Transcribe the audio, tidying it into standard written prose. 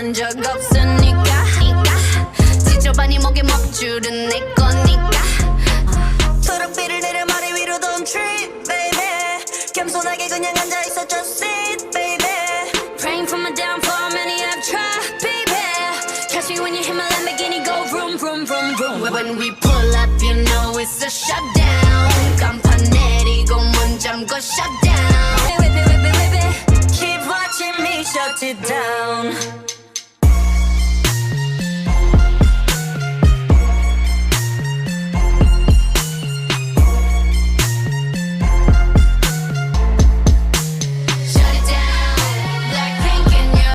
한 적 없으니까 지저분이 목에 먹줄은 내 거니까 초록빛을 내려 머리 위로 don't trip baby 겸손하게 그냥 앉아있어 just sit baby Praying for my downfall many have tried baby Catch me when you hit my Lamborghini go vroom vroom vroom vroom When we pull up you know it's a shutdown 간판 내리고 문 잠궈 shut down Whip it whip it whip it Keep watching me shut it down